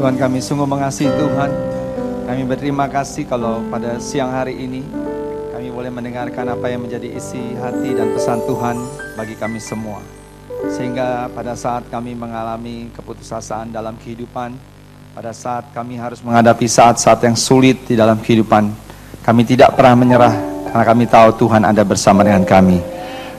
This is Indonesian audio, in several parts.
Tuhan, kami sungguh mengasihi Tuhan. Kami berterima kasih kalau pada siang hari ini kami boleh mendengarkan apa yang menjadi isi hati dan pesan Tuhan bagi kami semua. Sehingga pada saat kami mengalami keputusasaan dalam kehidupan, pada saat kami harus menghadapi saat-saat yang sulit di dalam kehidupan, kami tidak pernah menyerah karena kami tahu Tuhan ada bersama dengan kami.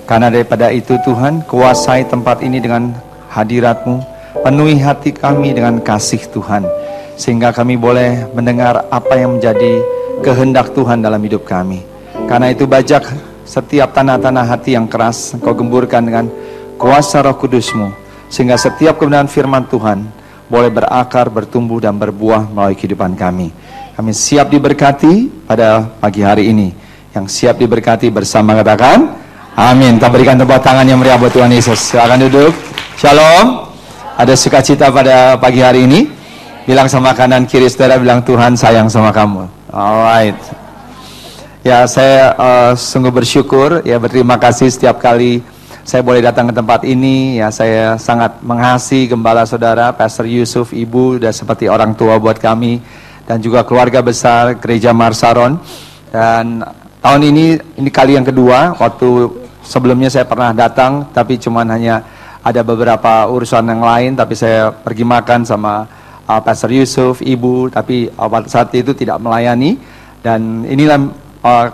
Karena daripada itu Tuhan, kuasai tempat ini dengan hadirat-Mu, penuhi hati kami dengan kasih Tuhan, sehingga kami boleh mendengar apa yang menjadi kehendak Tuhan dalam hidup kami. Karena itu bajak setiap tanah-tanah hati yang keras Engkau gemburkan dengan kuasa Roh Kudus-Mu, sehingga setiap kebenaran firman Tuhan boleh berakar, bertumbuh dan berbuah melalui kehidupan kami. Kami siap diberkati pada pagi hari ini. Yang siap diberkati bersama katakan amin. Kita berikan tepuk tangan yang meriah buat Tuhan Yesus. Silakan duduk. Shalom. Ada sukacita pada pagi hari ini? Bilang sama kanan kiri saudara, bilang Tuhan sayang sama kamu. Alright. Ya, saya sungguh bersyukur, ya berterima kasih setiap kali saya boleh datang ke tempat ini. Ya, saya sangat mengasihi gembala saudara, Pastor Yusuf, Ibu, dan seperti orang tua buat kami, dan juga keluarga besar Gereja Marsaron. Dan tahun ini kali yang kedua. Waktu sebelumnya saya pernah datang, tapi cuman hanya ada beberapa urusan yang lain, tapi saya pergi makan sama Pastor Yusuf, Ibu, tapi pada saat itu tidak melayani. Dan inilah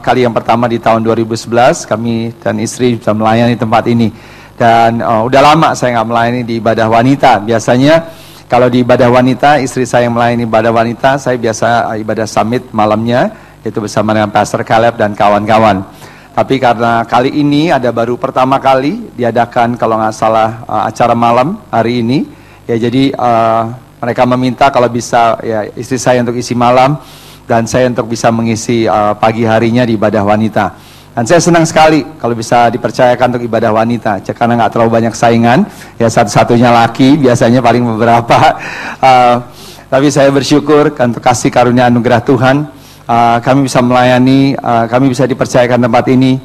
kali yang pertama di tahun 2011 kami dan istri bisa melayani tempat ini. Dan udah lama saya nggak melayani di ibadah wanita. Biasanya kalau di ibadah wanita, istri saya yang melayani ibadah wanita, saya biasa ibadah summit malamnya, itu bersama dengan Pastor Caleb dan kawan-kawan. Tapi karena kali ini ada baru pertama kali diadakan kalau nggak salah acara malam hari ini, ya jadi mereka meminta kalau bisa ya istri saya untuk isi malam dan saya untuk bisa mengisi pagi harinya di ibadah wanita. Dan saya senang sekali kalau bisa dipercayakan untuk ibadah wanita, karena nggak terlalu banyak saingan, ya satu-satunya laki, biasanya paling beberapa. Tapi saya bersyukur untuk kasih karunia anugerah Tuhan. Kami bisa melayani, kami bisa dipercayakan tempat ini.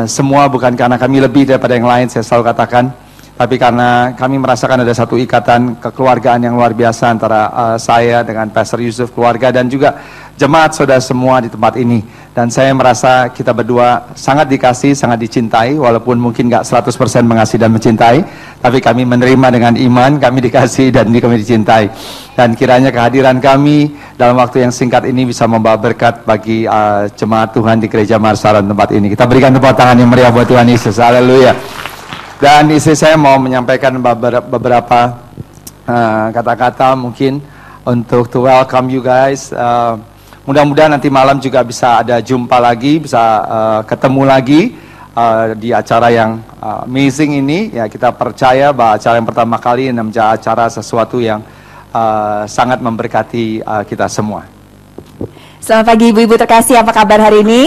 Semua bukan karena kami lebih daripada yang lain, saya selalu katakan, tapi karena kami merasakan ada satu ikatan kekeluargaan yang luar biasa antara saya dengan Pastor Yusuf, keluarga, dan juga jemaat saudara semua di tempat ini. Dan saya merasa kita berdua sangat dikasih, sangat dicintai, walaupun mungkin gak 100% mengasihi dan mencintai, tapi kami menerima dengan iman, kami dikasih dan kami dicintai. Dan kiranya kehadiran kami dalam waktu yang singkat ini bisa membawa berkat bagi jemaat Tuhan di Gereja Marsaron tempat ini. Kita berikan tepuk tangan yang meriah buat Tuhan Yesus. Haleluya. Dan istri saya mau menyampaikan beberapa kata-kata mungkin untuk to welcome you guys. Mudah-mudahan nanti malam juga bisa ada jumpa lagi, bisa ketemu lagi di acara yang amazing ini. Ya, kita percaya bahwa acara yang pertama kali ini menjadi acara sesuatu yang sangat memberkati kita semua. Selamat pagi ibu-ibu terkasih, apa kabar hari ini?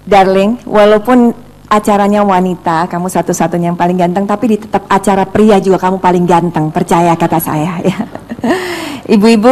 Darling, walaupun acaranya wanita, kamu satu-satunya yang paling ganteng, tapi di tetap acara pria juga kamu paling ganteng, percaya kata saya ya. Ibu-ibu,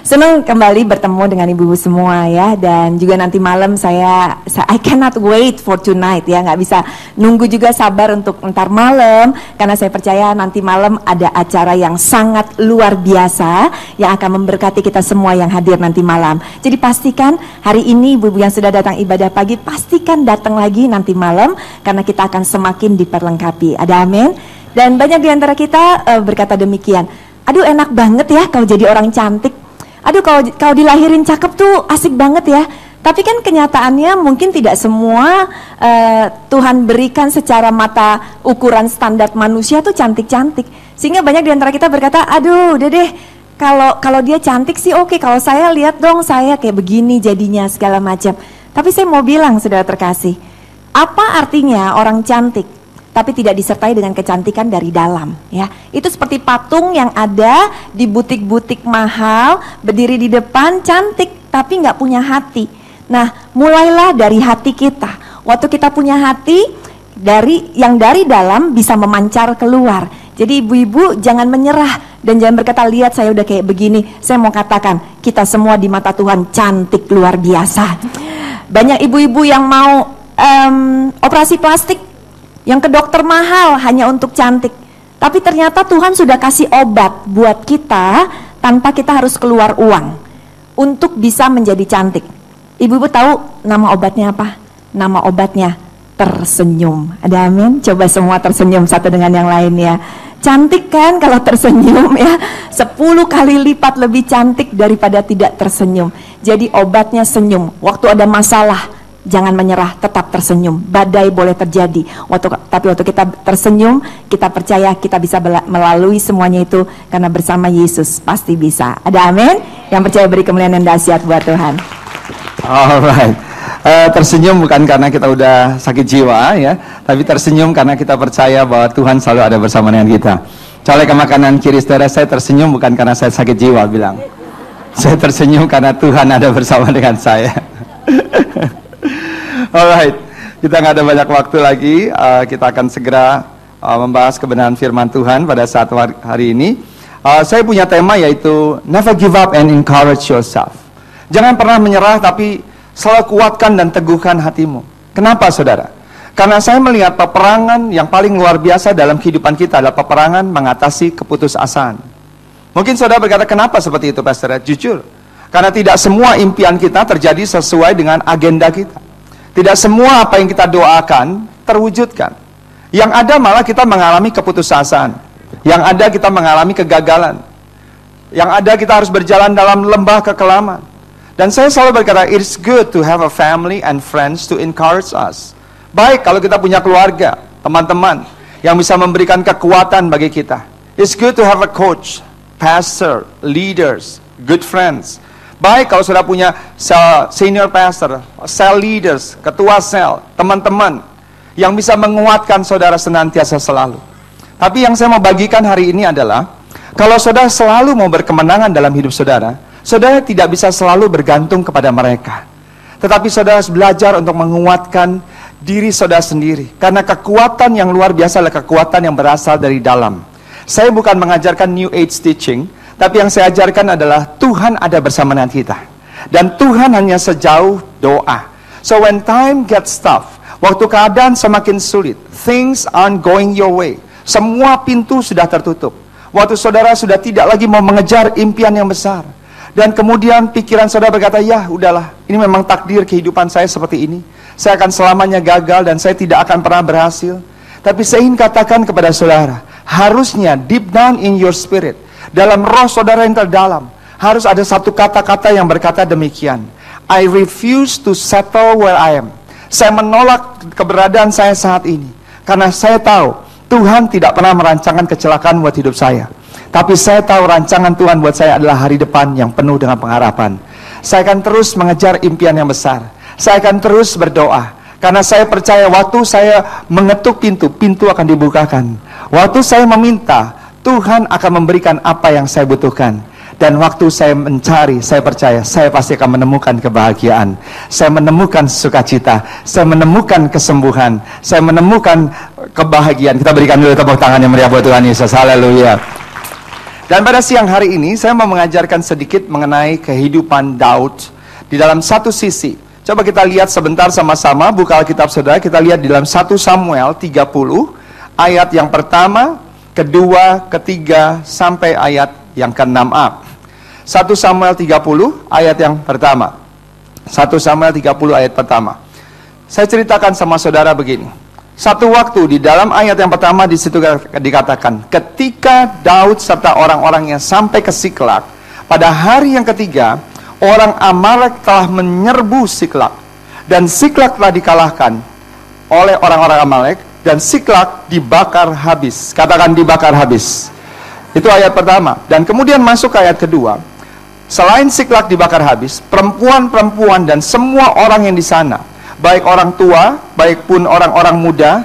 senang kembali bertemu dengan ibu-ibu semua ya. Dan juga nanti malam I cannot wait for tonight ya. Nggak bisa nunggu juga, sabar untuk ntar malam. Karena saya percaya nanti malam ada acara yang sangat luar biasa yang akan memberkati kita semua yang hadir nanti malam. Jadi pastikan hari ini ibu-ibu yang sudah datang ibadah pagi, pastikan datang lagi nanti malam, karena kita akan semakin diperlengkapi. Ada amin. Dan banyak di antara kita berkata demikian, aduh enak banget ya kalau jadi orang cantik. Aduh kalau dilahirin cakep tuh asik banget ya. Tapi kan kenyataannya mungkin tidak semua Tuhan berikan secara mata ukuran standar manusia tuh cantik-cantik. Sehingga banyak di antara kita berkata, aduh udah deh, kalau dia cantik sih oke, kalau saya lihat dong saya kayak begini jadinya segala macam. Tapi saya mau bilang saudara terkasih, apa artinya orang cantik tapi tidak disertai dengan kecantikan dari dalam ya? Itu seperti patung yang ada di butik-butik mahal, berdiri di depan cantik tapi nggak punya hati. Nah, mulailah dari hati kita. Waktu kita punya hati, dari dalam bisa memancar keluar. Jadi ibu-ibu jangan menyerah dan jangan berkata, lihat saya udah kayak begini. Saya mau katakan, kita semua di mata Tuhan cantik luar biasa. Banyak ibu-ibu yang mau operasi plastik, yang ke dokter mahal hanya untuk cantik. Tapi ternyata Tuhan sudah kasih obat buat kita tanpa kita harus keluar uang untuk bisa menjadi cantik. Ibu-ibu tahu nama obatnya apa? Nama obatnya tersenyum. Ada amin? Coba semua tersenyum satu dengan yang lainnya. Cantik kan kalau tersenyum ya, 10 kali lipat lebih cantik daripada tidak tersenyum. Jadi obatnya senyum. Waktu ada masalah, jangan menyerah, tetap tersenyum. Badai boleh terjadi, tapi waktu kita tersenyum, kita percaya kita bisa melalui semuanya itu karena bersama Yesus pasti bisa. Ada amin? Yang percaya beri kemuliaan dan dahsyat buat Tuhan. Alright. Tersenyum bukan karena kita udah sakit jiwa ya, tapi tersenyum karena kita percaya bahwa Tuhan selalu ada bersama dengan kita. Colek ke makanan kiri saudara, saya tersenyum bukan karena saya sakit jiwa, bilang. Saya tersenyum karena Tuhan ada bersama dengan saya. Alright, kita nggak ada banyak waktu lagi. Kita akan segera membahas kebenaran firman Tuhan pada saat hari ini. Saya punya tema yaitu Never give up and encourage yourself. Jangan pernah menyerah, tapi selalu kuatkan dan teguhkan hatimu. Kenapa saudara? Karena saya melihat peperangan yang paling luar biasa dalam kehidupan kita adalah peperangan mengatasi keputusasaan. Mungkin saudara berkata, kenapa seperti itu Pastor? Jujur, karena tidak semua impian kita terjadi sesuai dengan agenda kita. Tidak semua apa yang kita doakan terwujudkan. Yang ada malah kita mengalami keputusasaan. Yang ada kita mengalami kegagalan. Yang ada kita harus berjalan dalam lembah kekelaman. Dan saya selalu berkata, it's good to have a family and friends to encourage us. Baik kalau kita punya keluarga, teman-teman yang bisa memberikan kekuatan bagi kita. It's good to have a coach, pastor, leaders, good friends. Baik kalau sudah punya senior pastor, cell leaders, ketua sel, teman-teman yang bisa menguatkan saudara senantiasa selalu. Tapi yang saya mau bagikan hari ini adalah, kalau saudara selalu mau berkemenangan dalam hidup saudara, saudara tidak bisa selalu bergantung kepada mereka. Tetapi saudara harus belajar untuk menguatkan diri saudara sendiri. Karena kekuatan yang luar biasa adalah kekuatan yang berasal dari dalam. Saya bukan mengajarkan New Age teaching, tapi yang saya ajarkan adalah Tuhan ada bersama dengan kita. Dan Tuhan hanya sejauh doa. So when time gets tough, waktu keadaan semakin sulit, things aren't going your way, semua pintu sudah tertutup. Waktu saudara sudah tidak lagi mau mengejar impian yang besar, dan kemudian pikiran saudara berkata, ya udahlah, ini memang takdir kehidupan saya seperti ini. Saya akan selamanya gagal dan saya tidak akan pernah berhasil. Tapi saya ingin katakan kepada saudara, harusnya deep down in your spirit, dalam roh saudara yang terdalam, harus ada satu kata-kata yang berkata demikian. I refuse to settle where I am. Saya menolak keberadaan saya saat ini. Karena saya tahu, Tuhan tidak pernah merancangkan kecelakaan buat hidup saya. Tapi saya tahu rancangan Tuhan buat saya adalah hari depan yang penuh dengan pengharapan. Saya akan terus mengejar impian yang besar. Saya akan terus berdoa. Karena saya percaya waktu saya mengetuk pintu, pintu akan dibukakan. Waktu saya meminta, Tuhan akan memberikan apa yang saya butuhkan. Dan waktu saya mencari, saya percaya saya pasti akan menemukan kebahagiaan. Saya menemukan sukacita. Saya menemukan kesembuhan. Saya menemukan kebahagiaan. Kita berikan dulu tepuk tangan yang meriah buat Tuhan Yesus. Haleluya. Dan pada siang hari ini saya mau mengajarkan sedikit mengenai kehidupan Daud di dalam satu sisi. Coba kita lihat sebentar sama-sama, buka Alkitab saudara, kita lihat di dalam 1 Samuel 30 ayat yang pertama, kedua, ketiga sampai ayat yang ke-6a. 1 Samuel 30 ayat yang pertama. 1 Samuel 30 ayat pertama. Saya ceritakan sama saudara begini. Satu waktu di dalam ayat yang pertama di situ dikatakan, ketika Daud serta orang-orangnya sampai ke Siklak, pada hari yang ketiga, orang Amalek telah menyerbu Siklak, dan Siklak telah dikalahkan oleh orang-orang Amalek, dan Siklak dibakar habis. Katakan dibakar habis. Itu ayat pertama. Dan kemudian masuk ke ayat kedua. Selain Siklak dibakar habis, perempuan-perempuan dan semua orang yang di sana, baik orang tua, baik pun orang-orang muda,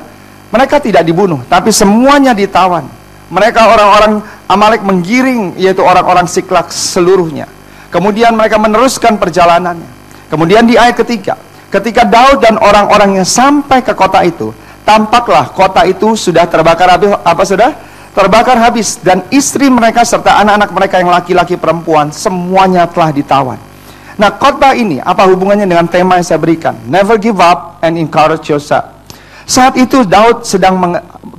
mereka tidak dibunuh, tapi semuanya ditawan. Mereka orang-orang Amalek menggiring, yaitu orang-orang Siklak seluruhnya. Kemudian mereka meneruskan perjalanannya. Kemudian di ayat ketiga, ketika Daud dan orang-orangnya sampai ke kota itu, tampaklah kota itu sudah terbakar habis. Apa sudah? Terbakar habis. Dan istri mereka serta anak-anak mereka yang laki-laki perempuan, semuanya telah ditawan. Nah, khotbah ini apa hubungannya dengan tema yang saya berikan? Never give up and encourage yourself. Saat itu Daud sedang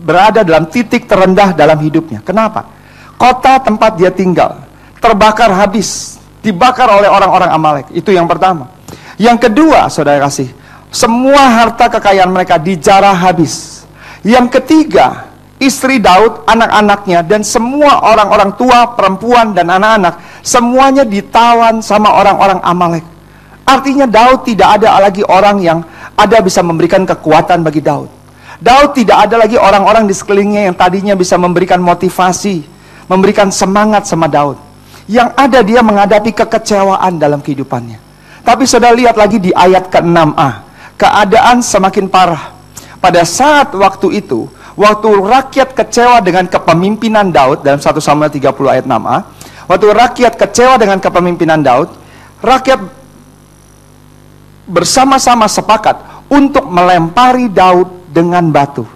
berada dalam titik terendah dalam hidupnya. Kenapa? Kota tempat dia tinggal terbakar habis, dibakar oleh orang-orang Amalek. Itu yang pertama. Yang kedua, saudara kasih, semua harta kekayaan mereka dijarah habis. Yang ketiga, istri Daud, anak-anaknya, dan semua orang-orang tua, perempuan, dan anak-anak, semuanya ditawan sama orang-orang Amalek. Artinya Daud tidak ada lagi orang yang ada bisa memberikan kekuatan bagi Daud. Daud tidak ada lagi orang-orang di sekelilingnya yang tadinya bisa memberikan motivasi, memberikan semangat sama Daud. Yang ada dia menghadapi kekecewaan dalam kehidupannya. Tapi saudara lihat lagi di ayat ke-6a. Keadaan semakin parah. Pada saat waktu itu, waktu rakyat kecewa dengan kepemimpinan Daud, dalam 1 Samuel 30 ayat 6a, waktu rakyat kecewa dengan kepemimpinan Daud, rakyat bersama-sama sepakat untuk melempari Daud dengan batu.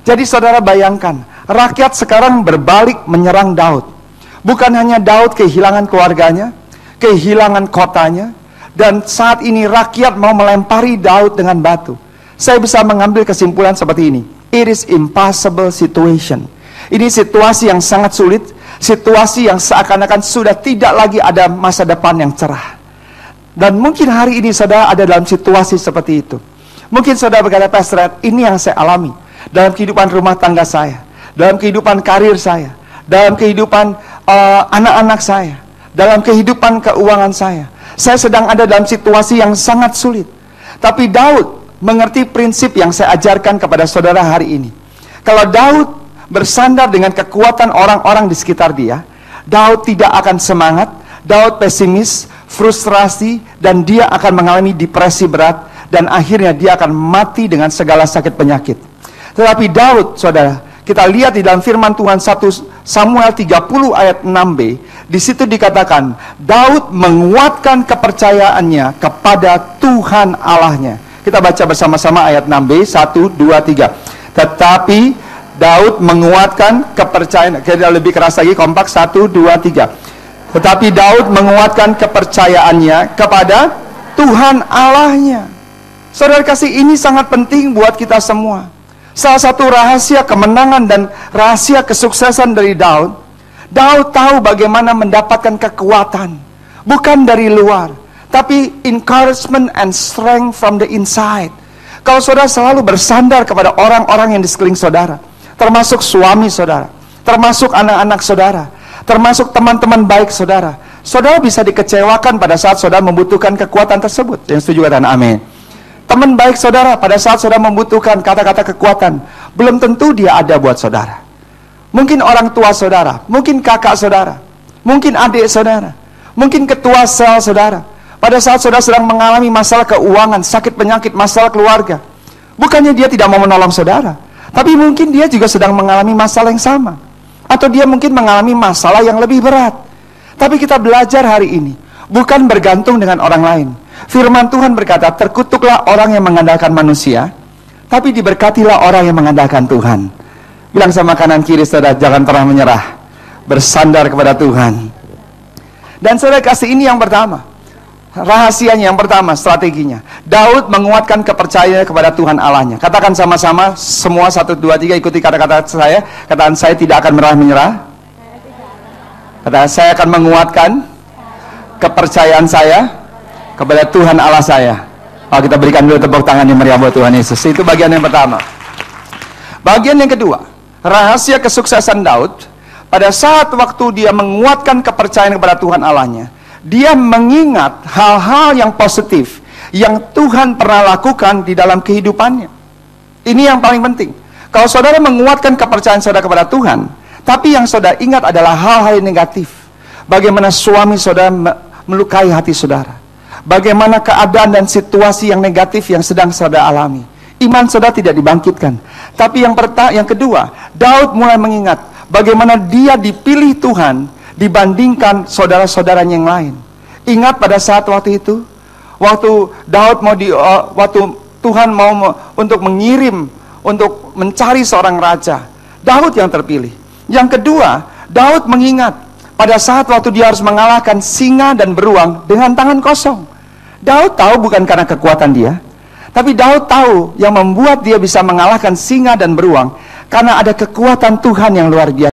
Jadi saudara bayangkan, rakyat sekarang berbalik menyerang Daud. Bukan hanya Daud kehilangan keluarganya, kehilangan kotanya, dan saat ini rakyat mau melempari Daud dengan batu. Saya bisa mengambil kesimpulan seperti ini. It is impossible situation. Ini situasi yang sangat sulit, situasi yang seakan-akan sudah tidak lagi ada masa depan yang cerah. Dan mungkin hari ini saudara ada dalam situasi seperti itu. Mungkin saudara berkata, Pastor Ed, ini yang saya alami dalam kehidupan rumah tangga saya, dalam kehidupan karir saya, dalam kehidupan anak-anak saya, dalam kehidupan keuangan saya. Saya sedang ada dalam situasi yang sangat sulit. Tapi Daud mengerti prinsip yang saya ajarkan kepada saudara hari ini. Kalau Daud bersandar dengan kekuatan orang-orang di sekitar dia, Daud tidak akan semangat, Daud pesimis, frustrasi, dan dia akan mengalami depresi berat, dan akhirnya dia akan mati dengan segala sakit penyakit. Tetapi Daud, saudara, kita lihat di dalam firman Tuhan 1 Samuel 30 ayat 6b, di situ dikatakan Daud menguatkan kepercayaannya kepada Tuhan Allahnya. Kita baca bersama-sama ayat 6b, 1, 2, 3. Tetapi Daud menguatkan kepercayaan, kita lebih keras lagi, kompak, 1, 2, 3. Tetapi Daud menguatkan kepercayaannya kepada Tuhan Allahnya. Saudara kasih, ini sangat penting buat kita semua. Salah satu rahasia kemenangan dan rahasia kesuksesan dari Daud, Daud tahu bagaimana mendapatkan kekuatan, bukan dari luar, tapi encouragement and strength from the inside. Kalau saudara selalu bersandar kepada orang-orang yang di sekeliling saudara, termasuk suami saudara, termasuk anak-anak saudara, termasuk teman-teman baik saudara, saudara bisa dikecewakan pada saat saudara membutuhkan kekuatan tersebut. Yang setuju katakan amin. Teman baik saudara, pada saat saudara membutuhkan kata-kata kekuatan, belum tentu dia ada buat saudara. Mungkin orang tua saudara, mungkin kakak saudara, mungkin adik saudara, mungkin ketua sel saudara. Pada saat saudara sedang mengalami masalah keuangan, sakit penyakit, masalah keluarga, bukannya dia tidak mau menolong saudara, tapi mungkin dia juga sedang mengalami masalah yang sama, atau dia mungkin mengalami masalah yang lebih berat. Tapi kita belajar hari ini, bukan bergantung dengan orang lain. Firman Tuhan berkata, terkutuklah orang yang mengandalkan manusia, tapi diberkatilah orang yang mengandalkan Tuhan. Bilang sama kanan kiri saudara, jangan pernah menyerah, bersandar kepada Tuhan. Dan saudara kasih, ini yang pertama, rahasianya yang pertama, strateginya. Daud menguatkan kepercayaannya kepada Tuhan Allahnya. Katakan sama-sama, semua 1, 2, 3, ikuti kata-kata saya. Katakan, saya tidak akan menyerah. Katakan, saya akan menguatkan kepercayaan saya kepada Tuhan Allah saya. Oh, kita berikan dulu tepuk tangan yang meriah buat Tuhan Yesus. Itu bagian yang pertama. Bagian yang kedua, rahasia kesuksesan Daud, pada saat waktu dia menguatkan kepercayaan kepada Tuhan Allahnya, dia mengingat hal-hal yang positif yang Tuhan pernah lakukan di dalam kehidupannya. Ini yang paling penting. Kalau saudara menguatkan kepercayaan saudara kepada Tuhan, tapi yang saudara ingat adalah hal-hal yang negatif. Bagaimana suami saudara melukai hati saudara, bagaimana keadaan dan situasi yang negatif yang sedang saudara alami, iman saudara tidak dibangkitkan. Tapi yang kedua, Daud mulai mengingat bagaimana dia dipilih Tuhan dibandingkan saudara-saudaranya yang lain. Ingat pada saat waktu itu, waktu Daud waktu Tuhan mau untuk mengirim, untuk mencari seorang raja, Daud yang terpilih. Yang kedua, Daud mengingat pada saat waktu dia harus mengalahkan singa dan beruang dengan tangan kosong. Daud tahu bukan karena kekuatan dia, tapi Daud tahu yang membuat dia bisa mengalahkan singa dan beruang Karena ada kekuatan Tuhan yang luar biasa.